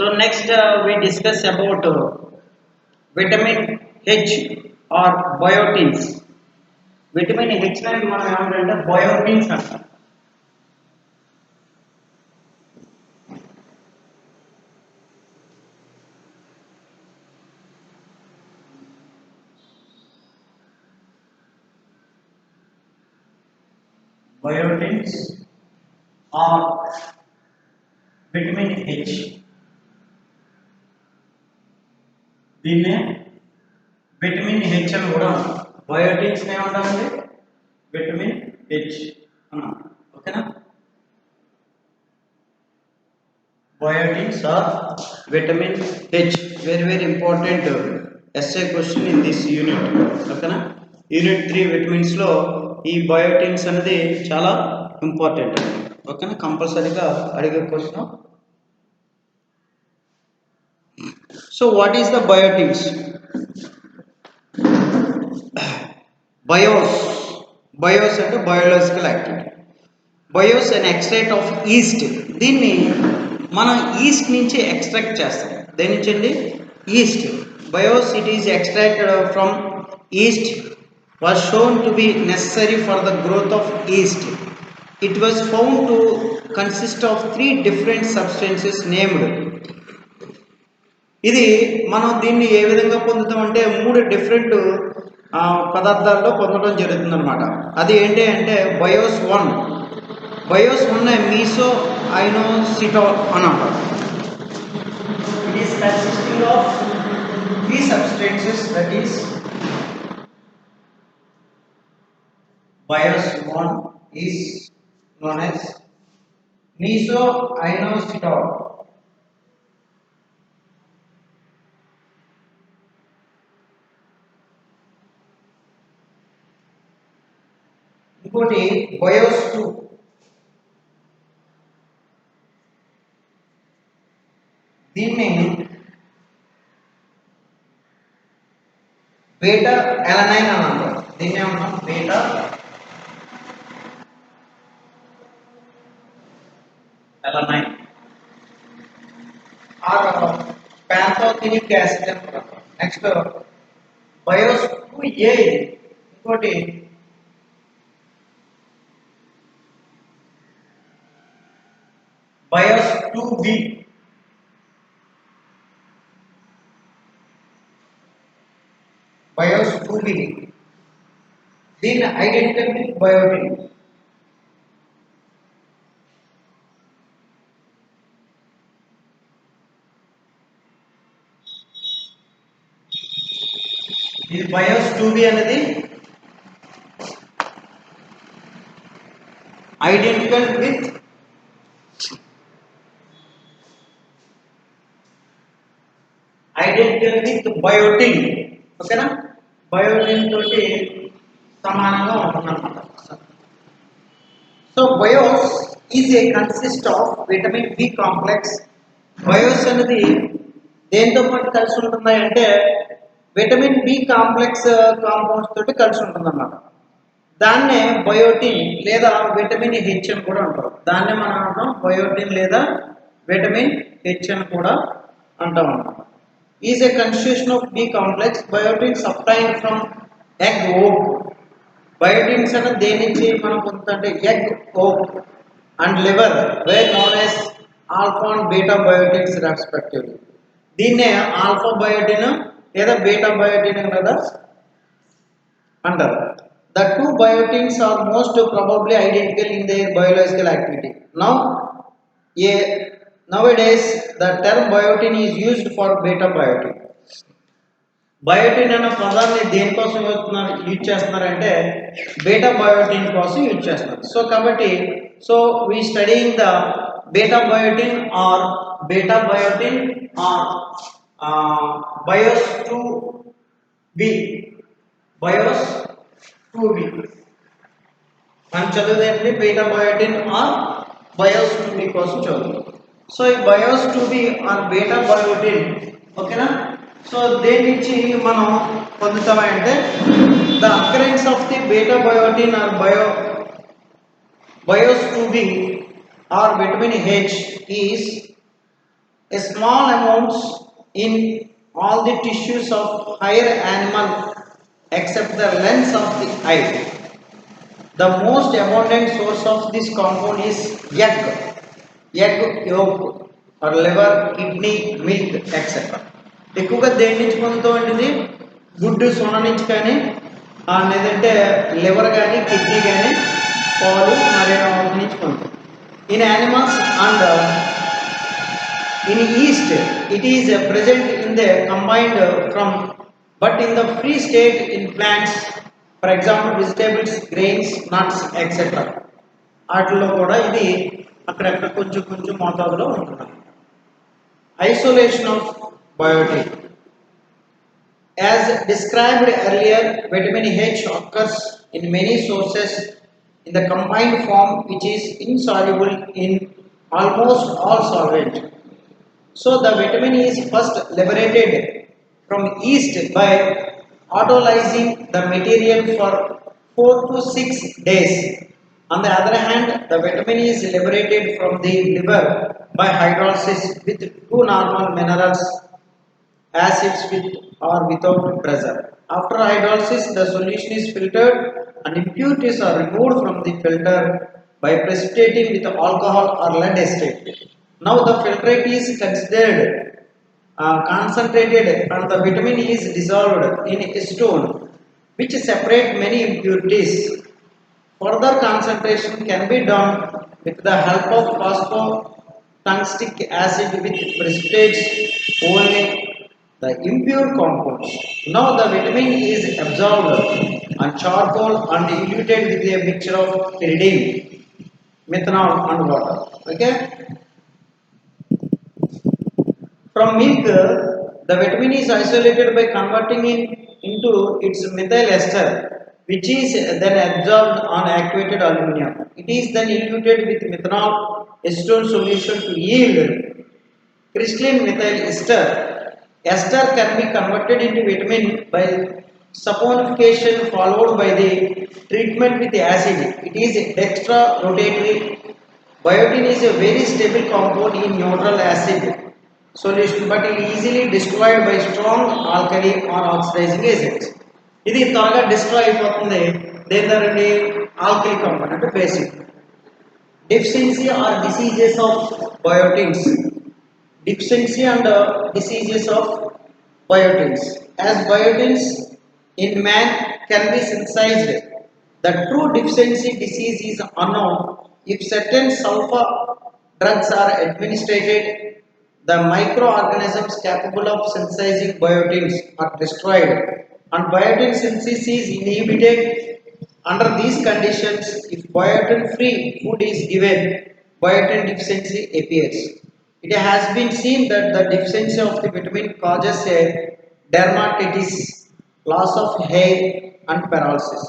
So next we discuss about vitamin H or biotins. Vitamin H ని మనం ఏమంటే biotins అంటాం. Biotins or vitamin H. దీన్నే vitamin H అని కూడా బయోటిన్స్ ఏమంటామండి విటమిన్ హెచ్ అన్నాం ఓకేనా biotins or vitamin H very important SA question in this unit ఓకేనా యూనిట్ 3 విటమిన్స్ లో ఈ బయోటిన్స్ అనేది చాలా ఇంపార్టెంట్ ఓకేనా కంపల్సరీగా అడిగే question so what is the biotins bios అంటే biological activity bios and extract of yeast దీన్ని మనం ఈస్ట్ నుంచి ఎక్స్ట్రాక్ట్ చేస్తాం దేని నుంచి అండి yeast bios it is extracted from yeast was shown to be necessary for the growth of east it was found to consist of 3 different substances named ఇది మనం దీన్ని ఏ విధంగా పొందుతామంటే 3 డిఫరెంట్ పదార్థాల్లో పొందడం జరుగుతుంది అనమాట అది ఏంటి అంటే బయోస్ 1 మీసో ఐనోసిటోల్ అని అంటారు it is consisting of 3 substances that is bios 1 is known as meso inositol ఇంకోటి బయోస్ 2 దీన్ని బీటా ఎలనైన్ అని అంటారు దీన్ని ఏమంటాం బీటా ఎలనైన్ ఆర్ ప్యాంథోథెనిక్ యాసిడ్ అంటారు నెక్స్ట్ బయోస్ 2A ఇంకోటి బయోస్ 2B బయోస్ 2B దీని ఐడెంటికల్ బయోటిన్ ఇది బయోస్ 2B అనేది ఐడెంటికల్ విత్ బయోటిన్ ఓకేనా బయోటిన్ తోటి సమానంగా ఉంటుందన్నమాట so bios is a consist of vitamin B complex bios అనేది దేంతో పాటు కలిసి ఉంటుంది అంటే విటమిన్ బి కాంప్లెక్స్ కాంపౌండ్స్ తోటి కలిసి ఉంటుందన్నమాట దాన్నే బయోటిన్ లేదా విటమిన్ హెచ్ అని కూడా అంటారు దాన్నే మనం అంటాం బయోటిన్ లేదా విటమిన్ హెచ్ అని కూడా అంటాం అన్నమాట is a constitution of B complex. Biotins obtained from egg yolk. Biotins are దేని నుంచి మనం పొందుతుంటే egg yolk and liver were known as alpha and beta biotins respectively. దీన్నే ఆల్ఫా బయోటిన్ లేదా బీటా బయోటిన్ కదా అంటారు. The 2 biotins are most probably identical in their biological activity. Nowadays, the term biotin is used for beta biotin. Biotin అనే పదాన్ని దేనికోసం use చేస్తున్నారంటే beta biotin కోసం use చేస్తున్నారు సో కాబట్టి so we studying the beta biotin or bios 2B మనం చదివేది beta biotin or bios 2B కోసం చదువుతాం సో ఈ bios 2B or beta biotin ఓకేనా సో దేని నుంచి మనం పొందుతామంటే the occurrence of the beta biotin or bios 2B or vitamin H is A small amounts in all the tissues of higher animal except the lens of the eye. The most abundant source of this compound is egg yolk or liver, kidney, milk, etc. ఎక్కువగా దేని నుంచి పొందుతామండి ఇది గుడ్డు సొన నుంచి కానీ లేదంటే liver కానీ kidney కానీ పాలు మరియు వాటి నుంచి పొందుతాం. In animals and in yeast it is present in the combined from but in the free state in plants, for example vegetables, grains, nuts, etc. వాటిలో కూడా ఇది అక్కడక్కడ కొంచెం కొంచెం మోతాదులో ఉంటుంది. Isolation of biotic. As described earlier, vitamin H occurs in many sources in the combined form which is insoluble in almost all solvent. So the vitamin is first liberated from yeast by autolyzing the material for 4 to 6 days. On the other hand, the vitamin is liberated from the liver by hydrolysis with two normal minerals, acids with or without pressure. After hydrolysis, the solution is filtered and impurities are removed from the filter by precipitating with alcohol or lead acid. Now the filtrate is considered concentrated and the vitamin is dissolved in a stone which separate many impurities. Further concentration can be done with the help of phosphotungstic acid with precipitates only the impure compounds. Now the vitamin is absorbed on charcoal and diluted with a mixture of pyridine, methanol and water. Okay. From milk, the vitamin is isolated by converting it into its methyl ester, which is then absorbed on activated aluminum. It is then diluted with methanol acetone solution to yield crystalline methyl ester. Ester can be converted into vitamin by saponification followed by the treatment with acid. It is dextrorotatory. Biotin is a very stable compound in neutral acid solution, but it is easily destroyed by strong alkali or oxidizing agents. ఇది త్వరగా destroy అయిపోతుంది దేనిదండి alkali compound అంటే basic. Deficiency or diseases of biotins. Deficiency and diseases of biotins. As biotins in man can be synthesized, the true deficiency disease is unknown. If certain sulfur drugs are administered, the microorganisms capable of synthesizing biotins are destroyed and biotin synthesis is inhibited. Under these conditions, if biotin-free food is given, biotin deficiency appears. It has been seen that the deficiency of the vitamin causes a dermatitis, loss of hair and paralysis.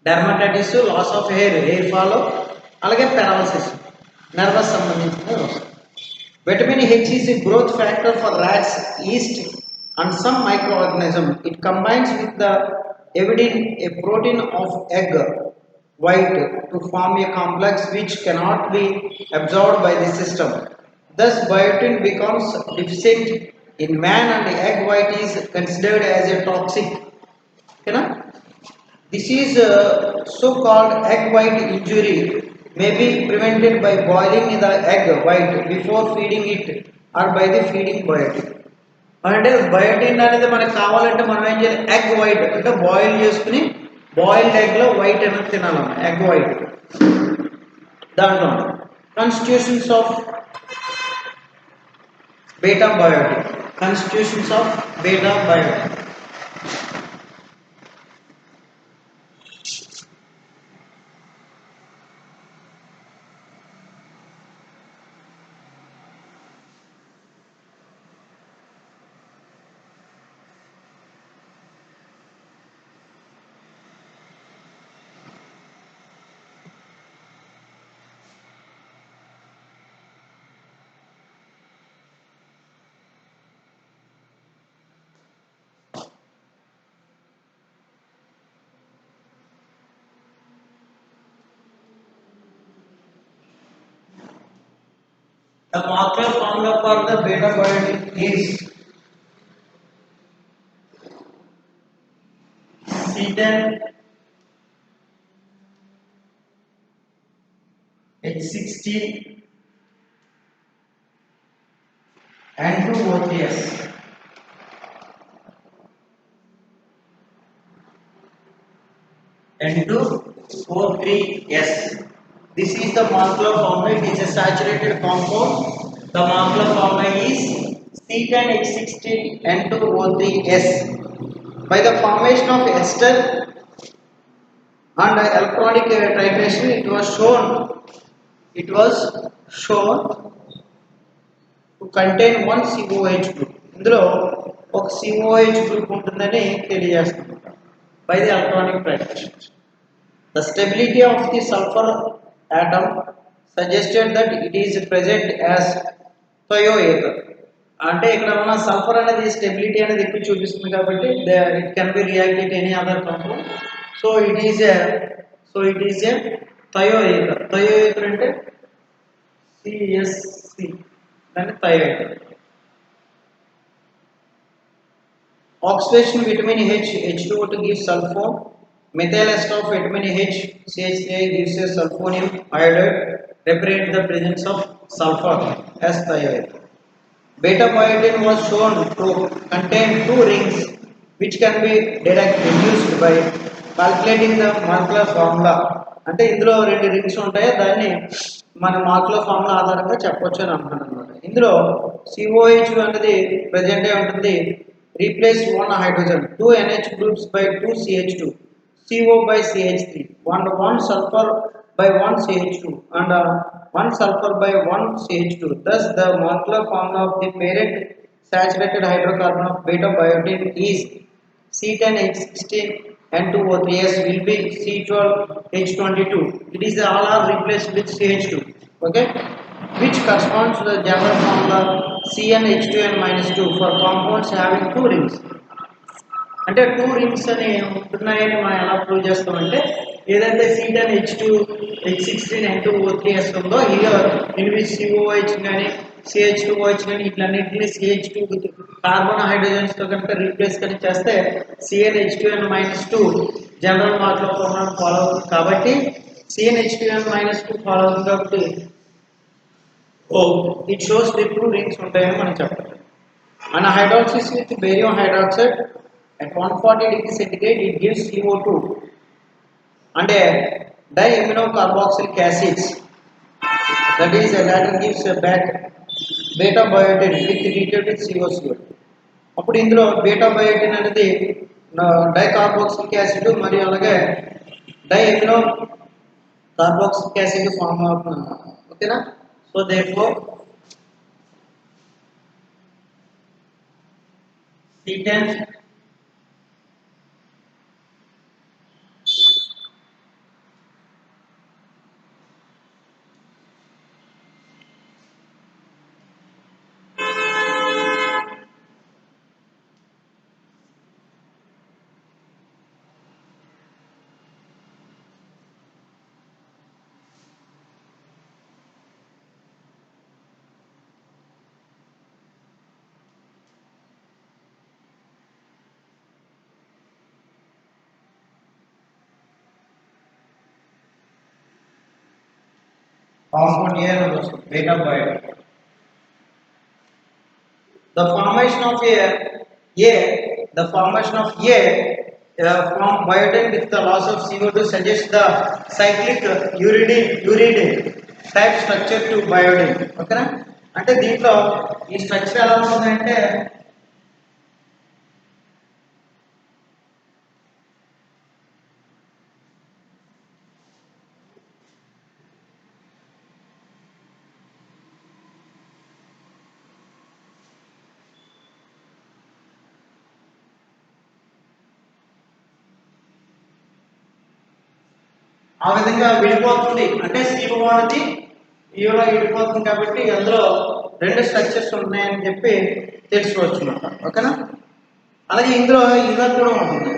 Dermatitis, loss of hair fall, alage paralysis, nervous సంబంధించిన వస్తుంది. Vitamin H is a growth factor for rats, yeast and some microorganisms. It combines with the evidin, a protein of egg white, to form a complex which cannot be absorbed by the system. Thus biotin becomes deficient in man and the egg white is considered as a toxic. Okay, this is so-called egg white injury may be prevented by boiling the egg white before feeding it or by the feeding biotin. అంటే biotin అనేది మనకు కావాలంటే మనం ఏం చేయాలి, egg white అంటే boil చేసుకుని boiled ఎగ్లో white అనేది తినాలన్న ఎగ్ వైట్. దాంట్లో constitutions of beta biotin. Constitutions of beta biotin. The molecular formula for the beta biotin is C10H16 N2O3S. N2O3S. This is the molecular formula. It is a saturated compound. The molecular formula is C10H16N2O3S. By the formation of ester and electronic titration, it was shown to contain one COH group. ఇందులో ఒక COH group ఉంటుందని తెలియజేస్తున్నారు by the electronic titration. The stability of the sulfur atom suggested that it is present as thioether. అంటే ఇక్కడ ఉన్న sulphur అనేది stability అనేది ఎక్కువ చూపిస్తుంది కాబట్టి it can be react with any other compound. So it is a thioether. Thioether అంటే CSC దాన్ని థయోఎథర్. Oxidation vitamin H H2O to give sulfone. Methyl ester of vitamin H CH3 gives a sulfonium iodide, represent the presence of sulfur as thioether. Beta biotin was shown to contain two rings which can be deduced by calculating the molecular formula. అంటే ఇందులో రెండు rings ఉంటాయి, దాన్ని మన molecular formula ఆధారంగా చెప్పొచ్చు అని అంటున్నాను అనమాట. ఇందులో COH అనేది ప్రెజెంట్ అయి ఉంటుంది. Replace one hydrogen, two NH groups by two CH2, CO by CH3, one sulfur by one CH2, and one sulfur by one CH2. Thus, the molecular formula of the parent saturated hydrocarbon of beta biotin is C10H16N2O3S will be C12H22. It is all are replaced with CH2. Okay, which corresponds to the general formula CnH2n-2 for compounds having two rings. అంటే two rings అని ఉంటున్నాయని మనం ఎలా prove చేస్తామంటే ఏదైతే C10H2H16N2O3S ఉందో in which COH కానీ CH2OH కానీ ఇట్లన్నింటినీ CH2 carbon హైడ్రోజన్స్తో కనుక రీప్లేస్ కానీ చేస్తే CnH2n-2 general molecular formula follow అవుతుంది. కాబట్టి CnH2n-2 ఫాలో అవుతుంది కాబట్టి it shows the two rings ఉంటాయని మనం చెప్పాలి. And hydrolysis with barium hydroxide at 140 degrees centigrade it gives CO2 and diamino carboxylic acids, that is latter gives back beta biotin with treated with COCO. అప్పుడు ఇందులో beta biotin అనేది dicarboxylic acid మరియు అలాగే డైఎమినో carboxylic acid form అవుతుంది. ఓకేనా? So therefore C10 compound A beta biotin. The formation of from biotin with the loss of CO2 suggests the cyclic uridine type structure to biotin. ఓకేనా? అంటే దీంట్లో ఈ structure ఎలా ఉంటుందంటే ఆ విధంగా విడిపోతుంది. అంటే CO అనేది ఈలో విడిపోతుంది కాబట్టి అందులో రెండు స్ట్రక్చర్స్ ఉన్నాయని చెప్పి తెలుసుకోవచ్చు అన్నమాట. ఓకేనా? అలాగే ఇందులో ఇథర్ కూడా ఉంటుంది.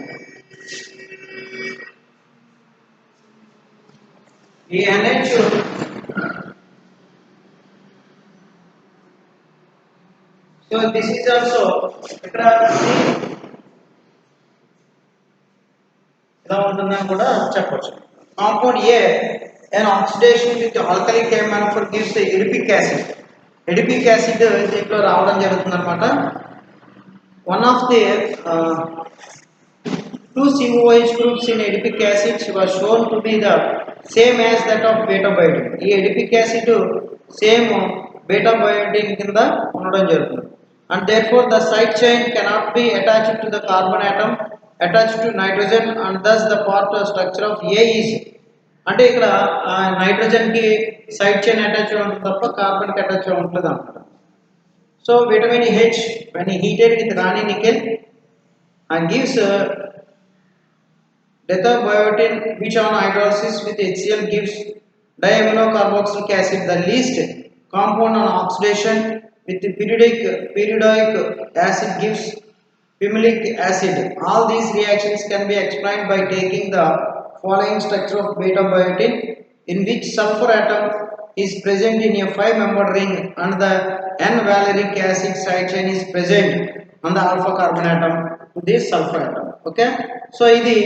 ఈ NH So this is also ఇక్కడ ఎలా ఉంటుందని కూడా చెప్పొచ్చు. Compound A, an oxidation with alkali manifold gives the adipic acid. Adipic acid దీంట్లో రావడం జరుగుతుంది అన్నమాట. One of the two COOH groups in adipic acid was shown to be the same as that of beta biotine. ఈ adipic acid same beta biotine కింద ఉండడం జరుగుతుంది. And therefore the side chain cannot be attached to the carbon atom attached to nitrogen, and thus the part structure of A is, అంటే ఇక్కడ nitrogen కి side chain attach ఉంటుంది తప్ప carbon కి attach ఉంటుంది అన్నమాట. So vitamin H when heated with Rani nickel and gives Detabiotin, which on hydrolysis with HCl gives diaminocarboxylic acid, the least compound on oxidation with the periodic acid gives pimelic acid. All these reactions can be explained by taking the following structure of beta biotin, in which sulfur atom is present in a 5-membered ring and the N-valeric acid side chain is present on the alpha carbon atom to this sulfur atom. Okay, so ఇది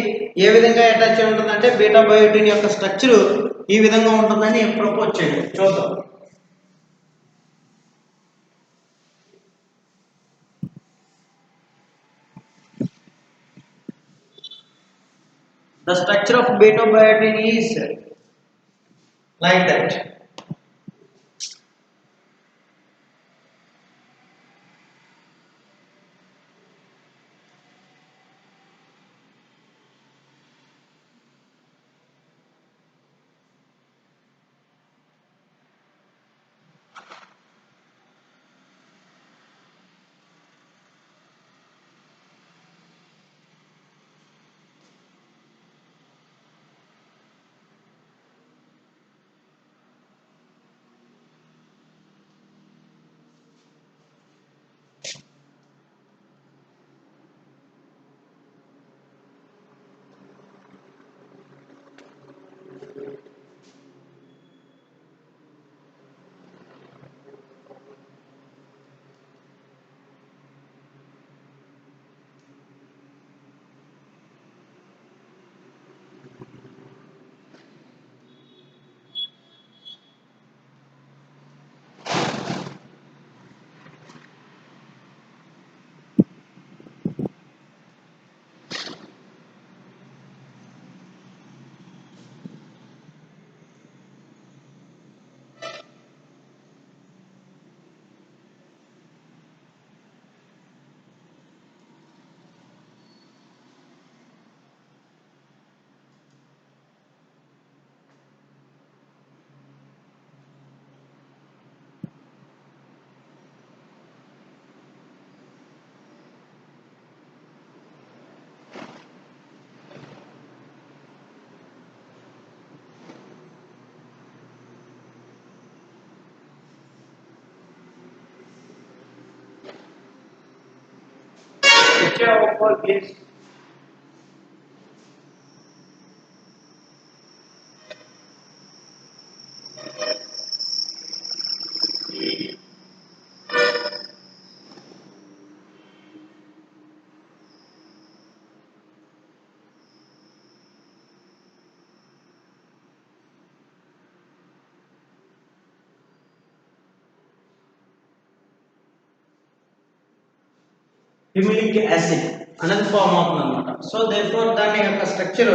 ఏ విధంగా attach అయి ఉంటుందంటే beta biotin యొక్క structure ఈ విధంగా ఉంటుందని propose చేయండి. చూద్దాం. The structure of beta biotin is like that. Picture of please. Pimelic acid అనేది ఫామ్ అవుతుంది అనమాట. సో దేర్ఫోర్ దాని యొక్క స్ట్రక్చర్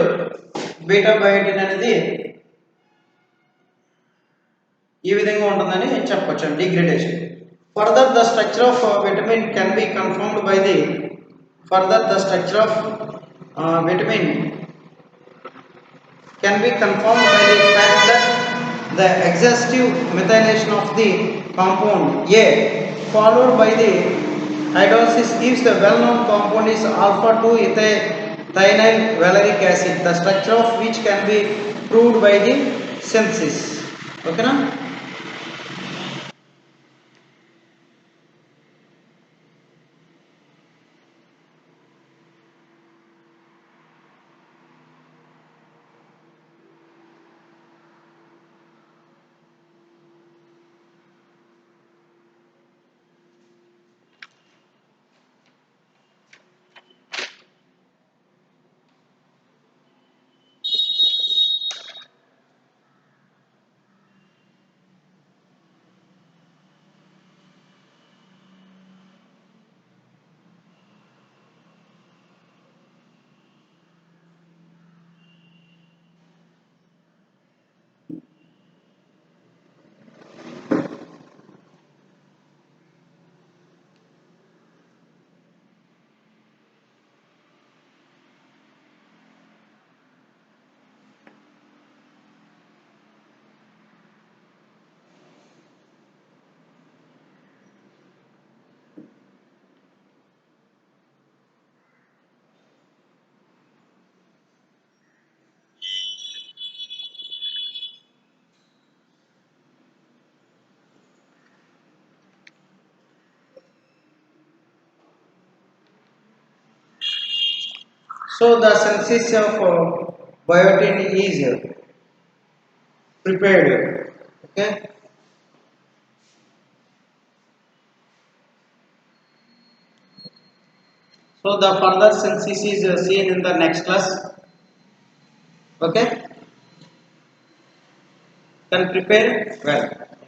బీటా బయోటిన్ అనేది ఈ విధంగా ఉంటుందని చెప్పొచ్చు. Degradation further the structure of vitamin can be confirmed by the vitamin can be confirmed by the fact that the exhaustive methylation of the compound A followed by the hydrolysis gives the well-known compound is alpha 2 ethyl valeric acid, the structure of which can be proved by the synthesis. Okay na? So the synthesis of biotin is prepared. Okay. So the further synthesis is seen in the next class. Okay. Can prepare well.